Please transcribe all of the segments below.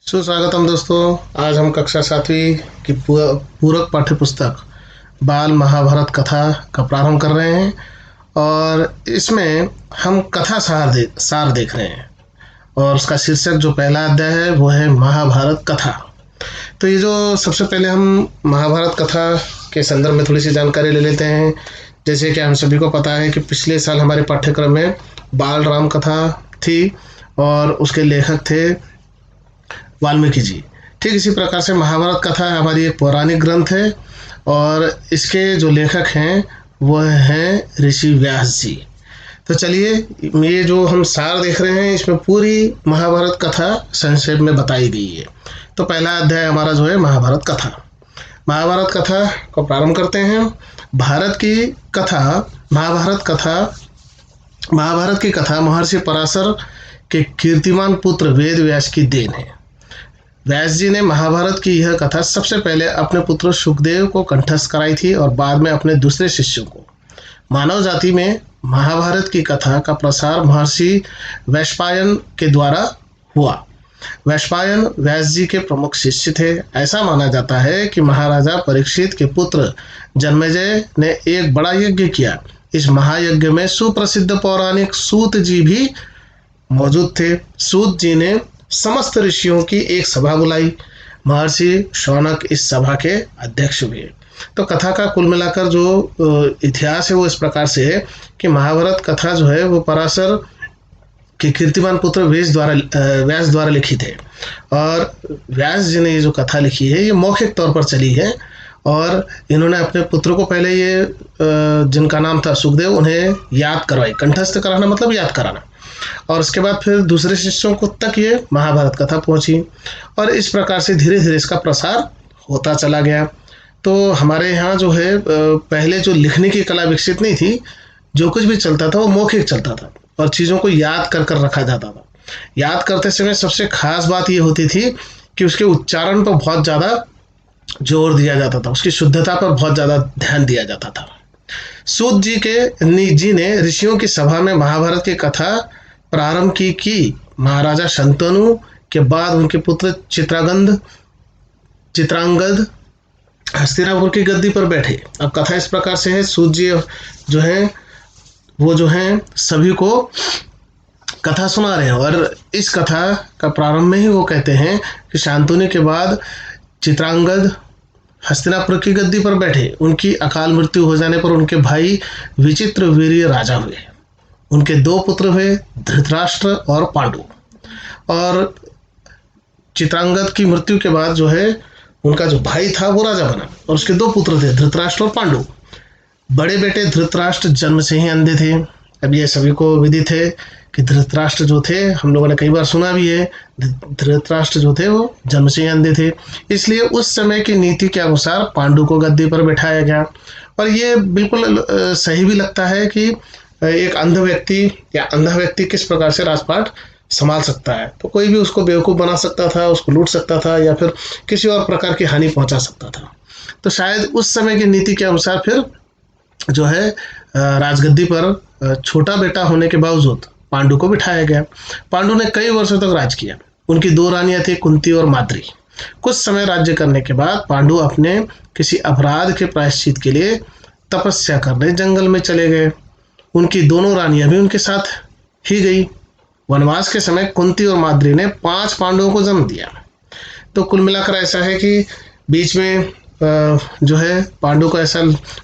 सुस्वागतम दोस्तों। आज हम कक्षा 7वीं की पूरक पाठ्य पुस्तक बाल महाभारत कथा का प्रारंभ कर रहे हैं और इसमें हम कथा सार देख रहे हैं और उसका शीर्षक जो पहला अध्याय है वो है महाभारत कथा। तो ये जो सबसे पहले हम महाभारत कथा के संदर्भ में थोड़ी सी जानकारी ले लेते हैं। जैसे कि हम सभी को पता है कि पिछले साल हमारे पाठ्यक्रम में बाल राम कथा थी और उसके लेखक थे वाल्मीकि जी। ठीक इसी प्रकार से महाभारत कथा हमारी एक पौराणिक ग्रंथ है और इसके जो लेखक हैं वह हैं ऋषि व्यास जी। तो चलिए, ये जो हम सार देख रहे हैं इसमें पूरी महाभारत कथा संक्षेप में बताई गई है। तो पहला अध्याय हमारा जो है महाभारत कथा। महाभारत कथा को प्रारंभ करते हैं। भारत की कथा महाभारत की कथा महर्षि पराशर के कीर्तिमान पुत्र वेद व्यास की देन है। व्यास जी ने महाभारत की यह कथा सबसे पहले अपने पुत्र सुखदेव को कंठस्थ कराई थी और बाद में अपने दूसरे शिष्यों को। मानव जाति में महाभारत की कथा का प्रसार महर्षि वैशंपायन के द्वारा हुआ। वैशंपायन व्यास जी के प्रमुख शिष्य थे। ऐसा माना जाता है कि महाराजा परीक्षित के पुत्र जन्मेजय ने एक बड़ा यज्ञ किया। इस महायज्ञ में सुप्रसिद्ध पौराणिक सूत जी भी मौजूद थे। सूत जी ने समस्त ऋषियों की एक सभा बुलाई। महर्षि शौनक इस सभा के अध्यक्ष हुए। तो कथा का कुल मिलाकर जो इतिहास है वो इस प्रकार से है कि महाभारत कथा जो है वो पराशर के कीर्तिमान पुत्र व्यास द्वारा लिखित है और व्यास जी ने ये जो कथा लिखी है ये मौखिक तौर पर चली है और इन्होंने अपने पुत्र को पहले ये जिनका नाम था सुखदेव उन्हें याद करवाई। कंठस्थ कराना मतलब याद कराना। और उसके बाद फिर दूसरे शिष्यों को तक ये महाभारत कथा पहुंची और इस प्रकार से धीरे धीरे इसका प्रसार होता चला गया। तो हमारे यहाँ जो है पहले जो लिखने की कला विकसित नहीं थी, जो कुछ भी चलता था वो मौखिक चलता था और चीज़ों को याद कर कर रखा जाता था। याद करते समय सबसे खास बात ये होती थी कि उसके उच्चारण पर बहुत ज़्यादा जोर दिया जाता था, उसकी शुद्धता पर बहुत ज़्यादा ध्यान दिया जाता था। सूत जी ने ऋषियों की सभा में महाभारत की कथा प्रारंभ की महाराजा शंतनु के बाद उनके पुत्र चित्रांगद हस्तिनापुर की गद्दी पर बैठे। अब कथा इस प्रकार से है। सूत जी जो हैं सभी को कथा सुना रहे हैं और इस कथा का प्रारंभ में ही वो कहते हैं कि शांतनु के बाद चित्रांगद हस्तिनापुर की गद्दी पर बैठे। उनकी अकाल मृत्यु हो जाने पर उनके भाई विचित्रवीर्य राजा हुए। उनके दो पुत्र हुए, धृतराष्ट्र और पांडु। और चित्रांगद की मृत्यु के बाद जो है उनका जो भाई था वो राजा बना और उसके दो पुत्र थे, धृतराष्ट्र और पांडु। बड़े बेटे धृतराष्ट्र जन्म से ही अंधे थे। अब ये सभी को विदित है कि धृतराष्ट्र जो थे, हम लोगों ने कई बार सुना भी है, धृतराष्ट्र जो थे वो जन्म से ही अंधे थे। इसलिए उस समय की नीति के अनुसार पांडु को गद्दी पर बैठाया गया और ये बिल्कुल सही भी लगता है कि एक अंध व्यक्ति किस प्रकार से राजपाट संभाल सकता है। तो कोई भी उसको बेवकूफ़ बना सकता था, उसको लूट सकता था या फिर किसी और प्रकार की हानि पहुंचा सकता था। तो शायद उस समय की नीति के अनुसार फिर जो है राजगद्दी पर छोटा बेटा होने के बावजूद पांडु को बिठाया गया। पांडु ने कई वर्षों तक राज किया। उनकी दो रानियां थी, कुंती और माद्री। कुछ समय राज्य करने के बाद पांडु अपने किसी अपराध के प्रायश्चित के लिए तपस्या करने जंगल में चले गए। उनकी दोनों रानियां भी उनके साथ ही गई। वनवास के समय कुंती और माद्री ने 5 पांडवों को जन्म दिया। तो कुल मिलाकर ऐसा है कि बीच में जो है पांडु को ऐसा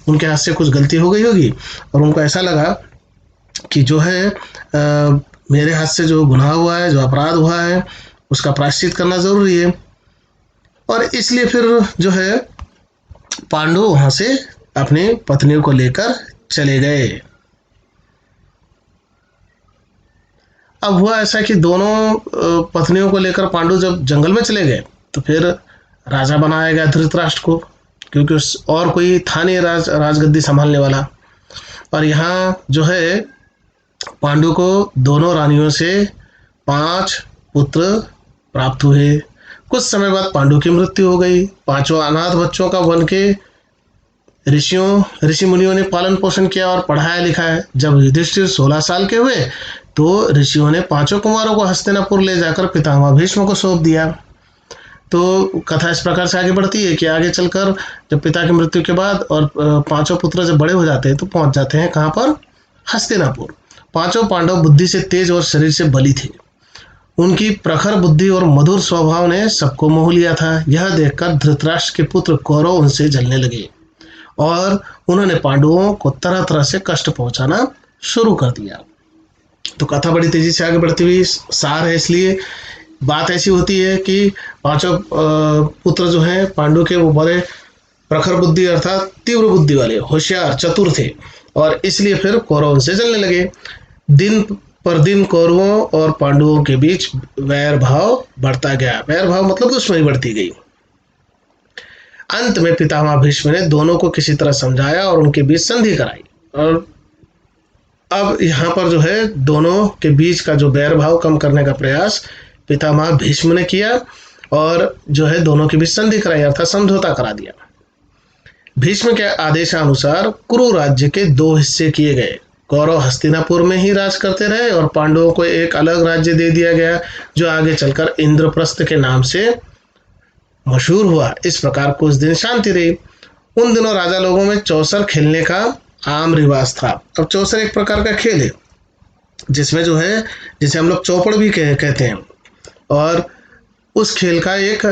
उनके हाथ से कुछ गलती हो गई होगी और उनको ऐसा लगा कि जो है मेरे हाथ से जो गुनाह हुआ है, जो अपराध हुआ है, उसका प्रायश्चित करना ज़रूरी है। और इसलिए फिर जो है पांडु वहाँ से अपनी पत्नियों को लेकर चले गए। अब हुआ ऐसा कि दोनों पत्नियों को लेकर पांडु जब जंगल में चले गए तो फिर राजा बनाया गया धृतराष्ट्र को, क्योंकि और कोई था नहीं राजगद्दी संभालने वाला। और यहाँ जो है पांडु को दोनों रानियों से 5 पुत्र प्राप्त हुए। कुछ समय बाद पांडु की मृत्यु हो गई। 5 अनाथ बच्चों का वन के ऋषि मुनियों ने पालन पोषण किया और पढ़ाया लिखाया। जब युधिष्ठिर 16 साल के हुए तो ऋषियों ने 5 कुमारों को हस्तिनापुर ले जाकर पितामह भीष्म को सौंप दिया। तो कथा इस प्रकार से आगे बढ़ती है कि आगे चलकर जब पिता की मृत्यु के बाद और पांचों पुत्र जब बड़े हो जाते हैं तो पहुंच जाते हैं कहाँ पर, हस्तिनापुर। पांचों पांडव बुद्धि से तेज और शरीर से बली थे। उनकी प्रखर बुद्धि और मधुर स्वभाव ने सबको मोह लिया था। यह देखकर धृतराष्ट्र के पुत्र कौरव उनसे जलने लगे और उन्होंने पांडवों को तरह तरह से कष्ट पहुंचाना शुरू कर दिया। तो कथा बड़ी तेजी से आगे बढ़ती हुई सार है, इसलिए बात ऐसी होती है कि पांचों पुत्र जो हैं पांडु के, वो बड़े प्रखर बुद्धि अर्थात तीव्र बुद्धि वाले, होशियार, चतुर थे और इसलिए फिर कौरव उनसे जलने लगे। दिन पर दिन कौरवों और पांडवों के बीच वैर भाव बढ़ता गया। वैर भाव मतलब दुश्मनी बढ़ती गई। अंत में पितामह भीष्म ने दोनों को किसी तरह समझाया और उनके बीच संधि कराई। और अब यहाँ पर जो है दोनों के बीच का जो वैर भाव कम करने का प्रयास पितामह भीष्म ने किया और जो है दोनों के बीच संधि कराई अर्थात समझौता करा दिया। भीष्म के आदेशानुसार कुरु राज्य के 2 हिस्से किए गए। कौरव हस्तिनापुर में ही राज करते रहे और पांडवों को एक अलग राज्य दे दिया गया जो आगे चलकर इंद्रप्रस्थ के नाम से मशहूर हुआ। इस प्रकार कुछ दिन शांति रही। उन दिनों राजा लोगों में चौसर खेलने का आम रिवाज था। अब चौसर एक प्रकार का खेल है जिसमें जो है, जिसे हम लोग चौपड़ भी कहते हैं, और उस खेल का एक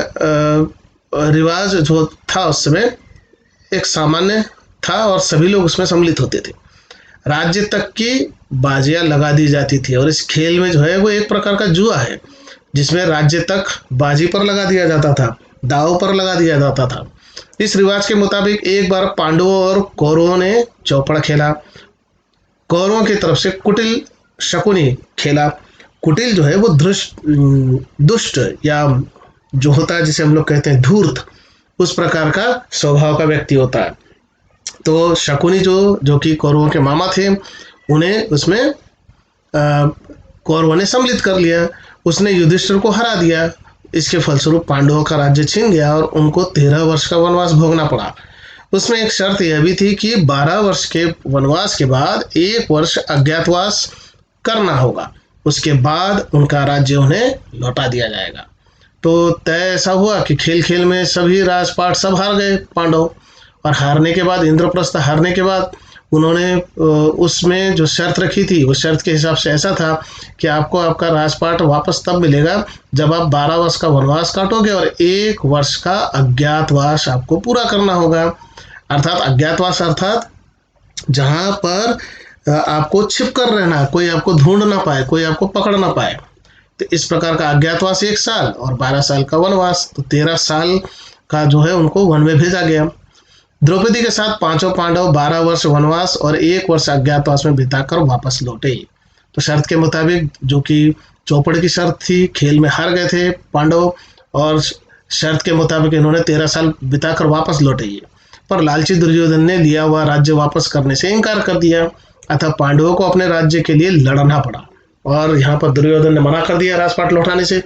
रिवाज जो था उस समय एक सामान्य था और सभी लोग उसमें सम्मिलित होते थे। राज्य तक की बाजियां लगा दी जाती थी और इस खेल में जो है वो एक प्रकार का जुआ है जिसमें राज्य तक बाजी पर लगा दिया जाता था, दाव पर लगा दिया जाता था। इस रिवाज के मुताबिक एक बार पांडवों और कौरवों ने चौपड़ खेला। कौरवों की तरफ से कुटिल शकुनी खेला। कुटिल जो है वो दुष्ट या जो होता है जिसे हम लोग कहते हैं धूर्त, उस प्रकार का स्वभाव का व्यक्ति होता है। तो शकुनी जो कि कौरवों के मामा थे, उन्हें उसमें कौरवों ने सम्मिलित कर लिया। उसने युधिष्ठिर को हरा दिया। इसके फलस्वरूप पांडवों का राज्य छिन गया और उनको 13 वर्ष का वनवास भोगना पड़ा। उसमें एक शर्त यह भी थी कि 12 वर्ष के वनवास के बाद 1 वर्ष अज्ञातवास करना होगा, उसके बाद उनका राज्य उन्हें लौटा दिया जाएगा। तो तय ऐसा हुआ कि खेल खेल में सभी राजपाट सब हार गए पांडव, और हारने के बाद इंद्रप्रस्थ हारने के बाद उन्होंने उसमें जो शर्त रखी थी उस शर्त के हिसाब से ऐसा था कि आपको आपका राजपाट वापस तब मिलेगा जब आप 12 वर्ष का वनवास काटोगे और 1 वर्ष का अज्ञातवास आपको पूरा करना होगा। अर्थात अज्ञातवास अर्थात जहाँ पर आपको छिप कर रहना, कोई आपको ढूंढ ना पाए, कोई आपको पकड़ ना पाए। तो इस प्रकार का अज्ञातवास 1 साल और 12 साल का वनवास, तो 13 साल का जो है उनको वन में भेजा गया। द्रौपदी के साथ पांचों पांडव 12 वर्ष वनवास और 1 वर्ष अज्ञातवास में बिताकर वापस लौटे। तो शर्त के मुताबिक, जो कि चौपड़ की शर्त थी, खेल में हार गए थे पांडव और शर्त के मुताबिक इन्होंने 13 साल बिताकर वापस लौटे। पर लालची दुर्योधन ने लिया हुआ राज्य वापस करने से इनकार कर दिया, अतः पांडवों को अपने राज्य के लिए लड़ना पड़ा और यहाँ पर दुर्योधन ने मना कर दिया राजपाट लौटाने से।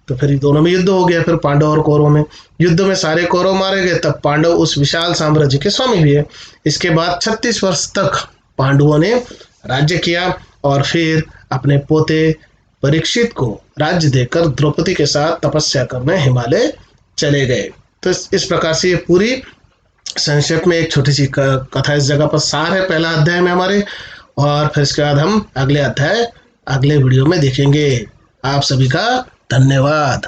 तो फिर दोनों में युद्ध हो गया। फिर पांडव और कौरव में युद्ध में सारे कौरव मारे गए। तब पांडव उस विशाल साम्राज्य के स्वामी हुए। इसके बाद 36 वर्ष तक पांडवों ने राज्य किया और फिर अपने पोते परीक्षित को राज्य देकर द्रौपदी के साथ तपस्या करने हिमालय चले गए। तो इस प्रकार से ये पूरी संक्षेप में एक छोटी सी कथा इस जगह पर सार है पहला अध्याय में हमारे, और फिर इसके बाद हम अगले अध्याय अगले वीडियो में देखेंगे। आप सभी का धन्यवाद।